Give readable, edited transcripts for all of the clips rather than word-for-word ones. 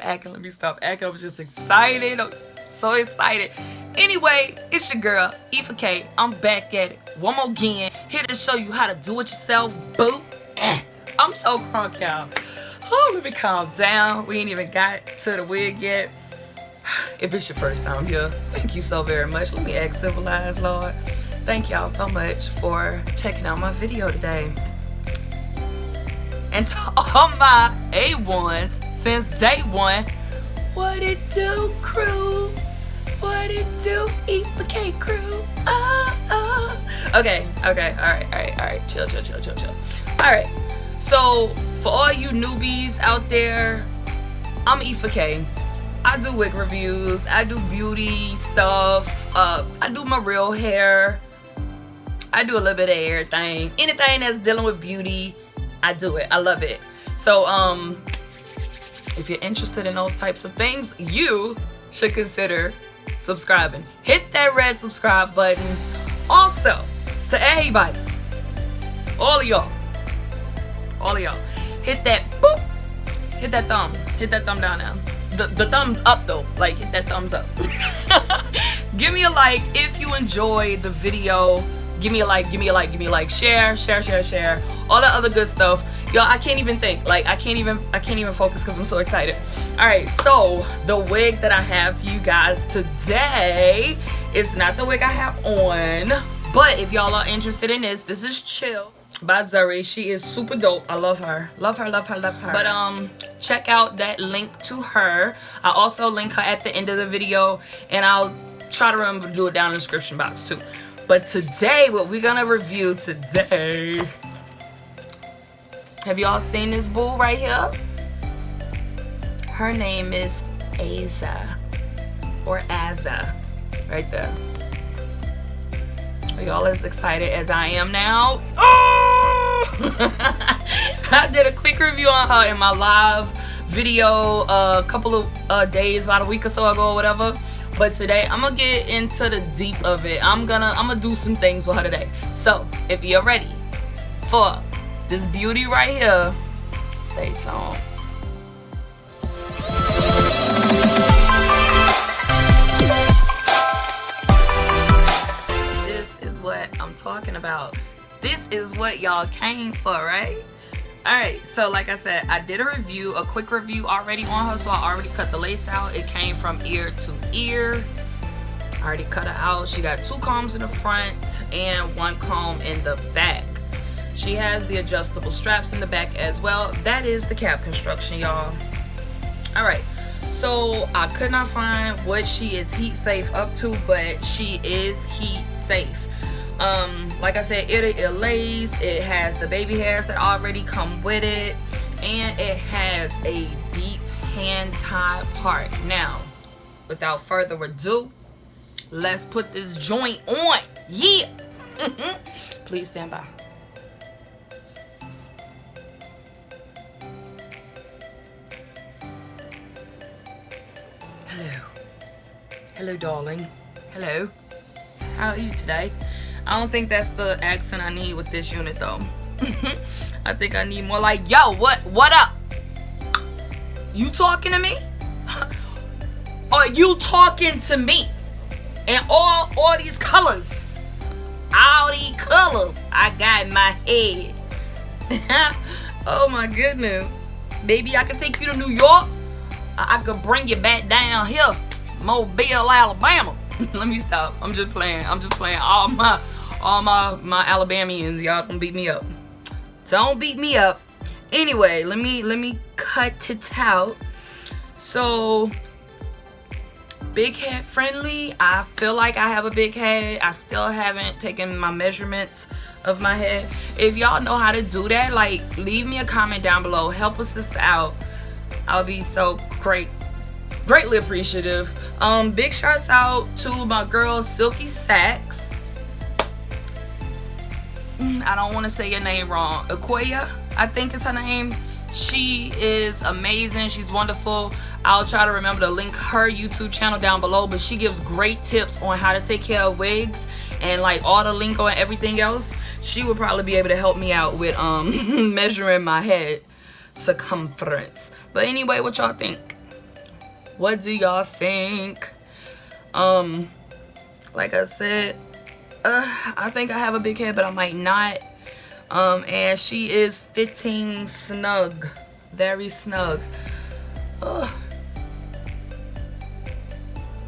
acting. Let me stop acting. I'm just excited. I'm so excited. Anyway, it's your girl, Eva K. I'm back at it one more again. Here to show you how to do it yourself, boo. I'm so crunk, y'all. Oh, let me calm down. We ain't even got to the wig yet. If it's your first time here, thank you so very much. Let me act civilized, Lord. Thank y'all so much for checking out my video today. And to all my A1s since day one, what it do, crew? What it do, Eva K crew? Okay, alright. Chill. Alright, so for all you newbies out there, I'm Eva K. I do wig reviews, I do beauty stuff, I do my real hair, I do a little bit of everything. Anything that's dealing with beauty, I do it. I love it. So if you're interested in those types of things, you should consider subscribing. Hit that red subscribe button. Also, to everybody, all of y'all, hit that boop, hit that thumb down now. The thumbs up though, like hit that thumbs up. Give me a like if you enjoyed the video. Give me a like, share, all that other good stuff. Y'all, I can't even think. Like I can't even focus because I'm so excited. Alright, so the wig that I have for you guys today is not the wig I have on. But if y'all are interested in this is Chill by Zuri. She is super dope. I love her. Love her. But check out that link to her. I also link her at the end of the video, and I'll try to remember to do it down in the description box too. But today, what we're gonna review today, have y'all seen this boo right here? Her name is Aza, or Aza, right there. Are y'all as excited as I am now? Oh! I did a quick review on her in my live video a couple of days, about a week or so ago or whatever. But today I'm gonna get into the deep of it. I'm gonna do some things with her today. So if you're ready for this beauty right here, stay tuned. This is what I'm talking about. This is what y'all came for, right? Alright, so like I said, I did a quick review already on her, so I already cut the lace out. It came from ear to ear. I already cut her out. She got 2 combs in the front and 1 comb in the back. She has the adjustable straps in the back as well. That is the cap construction, y'all. Alright, so I could not find what she is heat safe up to, but she is heat safe. Like I said, it lays, it has the baby hairs that already come with it, and it has a deep hand tie part. Now, without further ado, let's put this joint on. Yeah. Please stand by. Hello darling. Hello, how are you today? I don't think that's the accent I need with this unit though. I think I need more like, yo, what up? You talking to me? Are you talking to me? And all these colors. All these colors I got in my head. Oh my goodness. Maybe I could take you to New York. I could bring you back down here. Mobile, Alabama. Let me stop. I'm just playing. All my Alabamians, y'all don't beat me up. Don't beat me up. Anyway, let me cut it out. So, big head friendly. I feel like I have a big head. I still haven't taken my measurements of my head. If y'all know how to do that, like, leave me a comment down below. Help a sister out. I'll be so greatly appreciative. Big shouts out to my girl Silky Sax. I don't want to say your name wrong. Akoya, I think is her name. She is amazing. She's wonderful. I'll try to remember to link her YouTube channel down below, but she gives great tips on how to take care of wigs and like all the lingo and everything else. She would probably be able to help me out with measuring my head circumference. But anyway, what y'all think? What do y'all think? Like I said, I think I have a big head, but I might not. And she is fitting snug, very snug.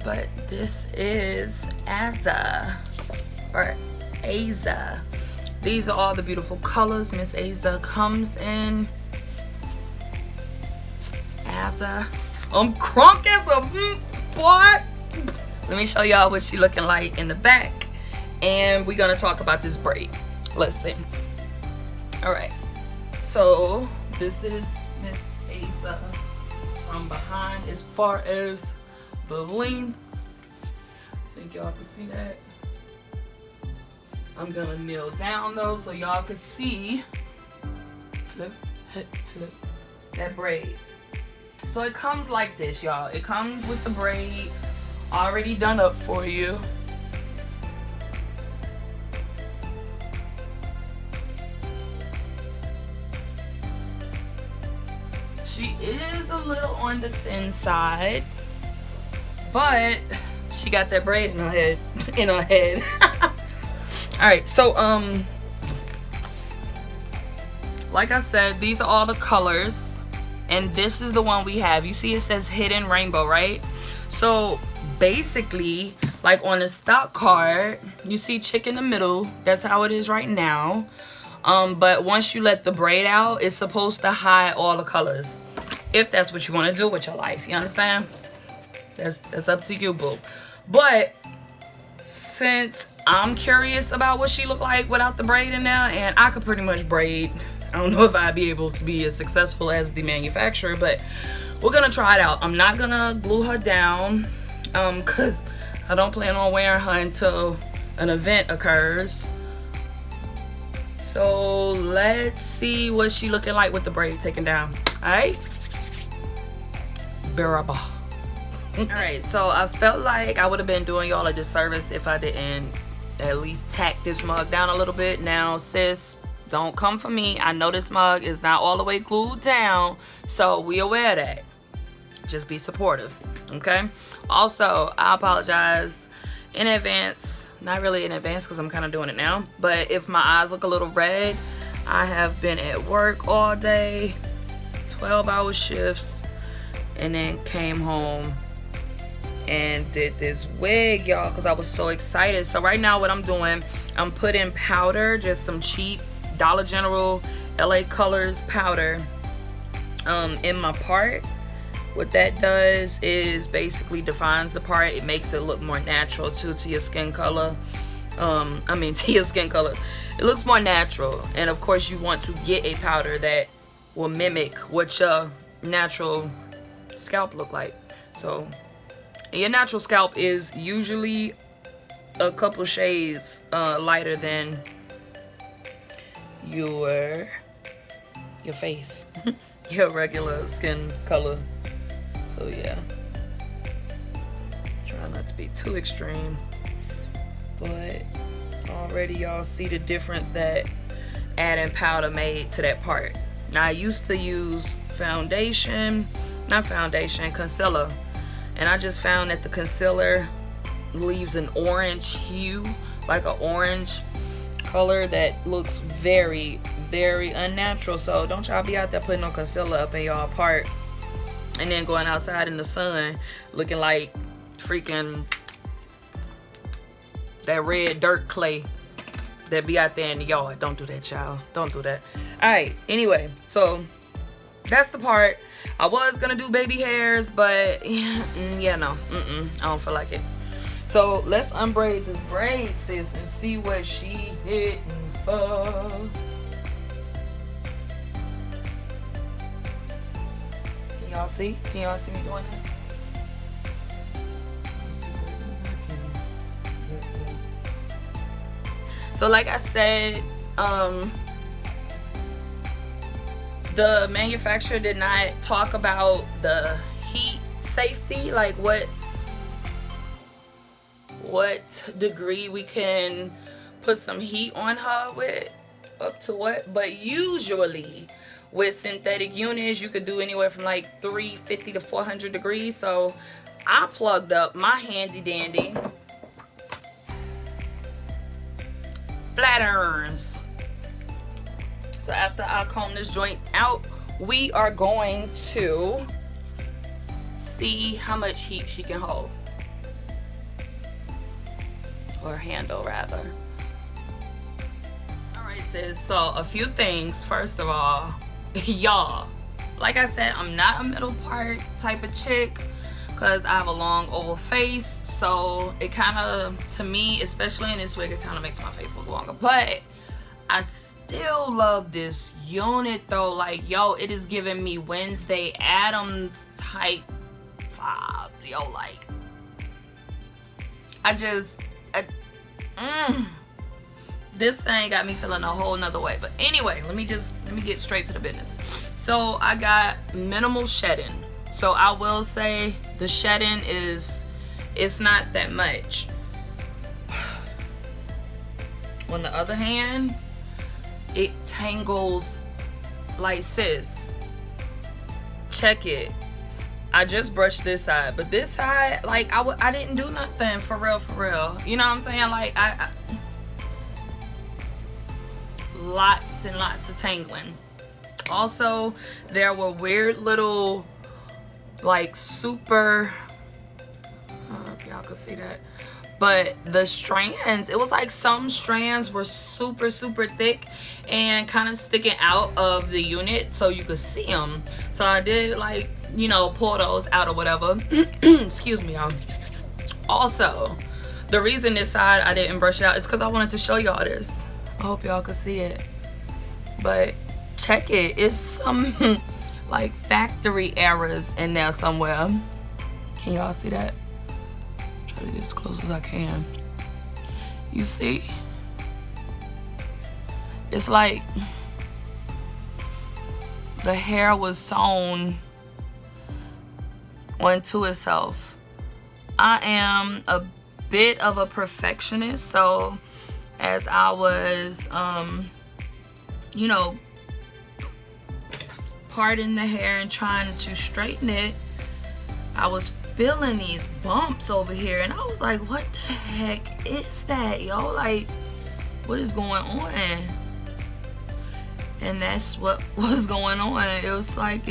But this is Aza, or Aza. These are all the beautiful colors Miss Aza comes in. Aza. I'm crunk as a boy. Let me show y'all what she looking like in the back. And we're gonna talk about this braid. Let's see. Alright. So this is Miss Aza from behind as far as the length. I think y'all can see that. I'm gonna kneel down though so y'all can see. Look, look, that braid. So it comes like this, y'all. It comes with the braid already done up for you. She is a little on the thin side, but she got that braid in her head. In her head. All right, so like I said, these are all the colors, and this is the one we have. You see, it says hidden rainbow, right? So basically, like on the stock card, you see chick in the middle. That's how it is right now. But once you let the braid out, it's supposed to hide all the colors, if that's what you want to do with your life. You understand? That's up to you, boo. But since I'm curious about what she looked like without the braid in there, and I could pretty much braid, I don't know if I'd be able to be as successful as the manufacturer, but we're gonna try it out. I'm not gonna glue her down because I don't plan on wearing her until an event occurs. So let's see what she looking like with the braid taken down. All right, bearable. All right, so I felt like I would have been doing y'all a disservice if I didn't at least tack this mug down a little bit. Now, sis, don't come for me. I know this mug is not all the way glued down, so we aware of that. Just be supportive, okay? Also, I apologize in advance. Not really in advance because I'm kind of doing it now, but if my eyes look a little red, I have been at work all day, 12-hour shifts, and then came home and did this wig, y'all, because I was so excited. So right now what I'm doing, I'm putting powder, just some cheap Dollar General LA Colors powder in my part. What that does is basically defines the part. It makes it look more natural too, to your skin color. To your skin color. It looks more natural. And of course you want to get a powder that will mimic what your natural scalp look like. So your natural scalp is usually a couple shades lighter than your face, your regular skin color. So yeah, try not to be too extreme, but already y'all see the difference that adding powder made to that part. Now I used to use concealer, and I just found that the concealer leaves an orange hue, like an orange color that looks very, very unnatural. So don't y'all be out there putting no concealer up in y'all part and then going outside in the sun looking like freaking that red dirt clay that be out there in the yard. Don't do that, y'all. Don't do that. All right, anyway, so that's the part. I was gonna do baby hairs, but yeah, no, I don't feel like it. So let's unbraid this braid, sis, and see what she hitting for. Can y'all see? Can y'all see me doing that? So like I said, the manufacturer did not talk about the heat safety, like what degree we can put some heat on her with, up to what. But usually with synthetic units, you could do anywhere from like 350 to 400 degrees. So I plugged up my handy dandy flat irons. So after I comb this joint out, we are going to see how much heat she can hold, or handle rather. Alright sis, so a few things. First of all, y'all, like I said, I'm not a middle part type of chick because I have a long oval face, so it kind of, to me, especially in this wig, it kind of makes my face look longer. But I still love this unit though. Like, yo, it is giving me Wednesday Addams type vibe, yo. Like, this thing got me feeling a whole nother way. But anyway, let me get straight to the business. So I got minimal shedding. So I will say the shedding it's not that much. On the other hand, it tangles like, sis, check it. I just brushed this side, but this side, like, I didn't do nothing for real. You know what I'm saying? Like, I lots and lots of tangling. Also, there were weird little, like, super, I don't know if y'all could see that, but the strands, it was like some strands were super thick and kind of sticking out of the unit so you could see them. So I did, like, you know, pull those out or whatever. Excuse me, y'all. Also, the reason this side I didn't brush it out is because I wanted to show y'all this. I hope y'all could see it, but check it. It's some like factory errors in there somewhere. Can y'all see that? Try to get as close as I can. You see? It's like the hair was sewn onto itself. I am a bit of a perfectionist, so as I was you know, parting the hair and trying to straighten it, I was feeling these bumps over here, and I was like, what the heck is that, yo? Like, what is going on? And that's what was going on. It was like,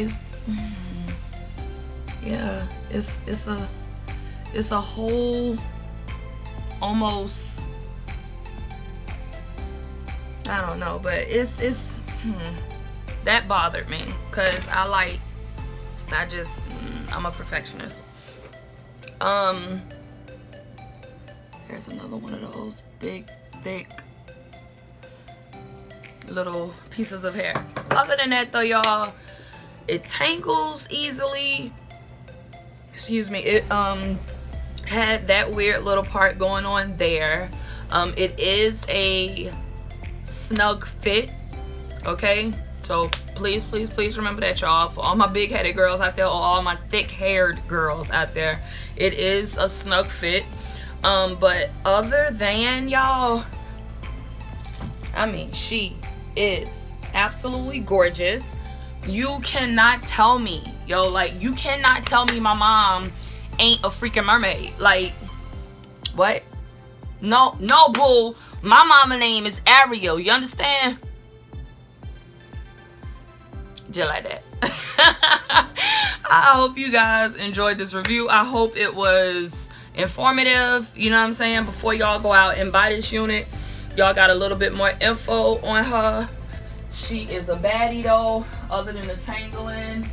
yeah, it's a whole, almost, I don't know, but it's that bothered me because I'm a perfectionist. There's another one of those big, thick little pieces of hair. Other than that though, y'all, it tangles easily. Excuse me. It had that weird little part going on there. It is a snug fit, okay? So please remember that, y'all. For all my big-headed girls out there, or all my thick-haired girls out there, it is a snug fit. But other than, y'all, I mean, she is absolutely gorgeous. You cannot tell me, yo, like, you cannot tell me my mom ain't a freaking mermaid. Like, what? No, boo. My mama name is Ariel. You understand? Just like that. I hope you guys enjoyed this review. I hope it was informative. You know what I'm saying? Before y'all go out and buy this unit, y'all got a little bit more info on her. She is a baddie though. Other than the tangling,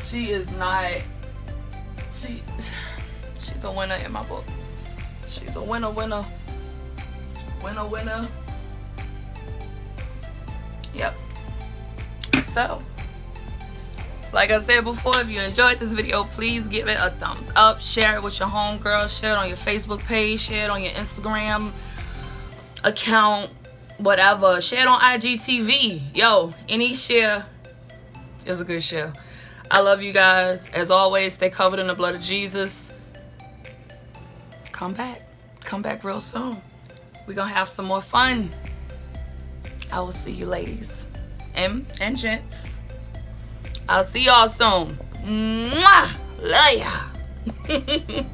she is not. She's a winner in my book. She's a winner. Yep. So, like I said before, if you enjoyed this video, please give it a thumbs up. Share it with your homegirl. Share it on your Facebook page. Share it on your Instagram account. Whatever. Share it on IGTV. Yo, any share is a good share. I love you guys. As always, stay covered in the blood of Jesus. Come back real soon. We're gonna have some more fun. I will see you ladies and gents. I'll see y'all soon. Mwah! Love ya.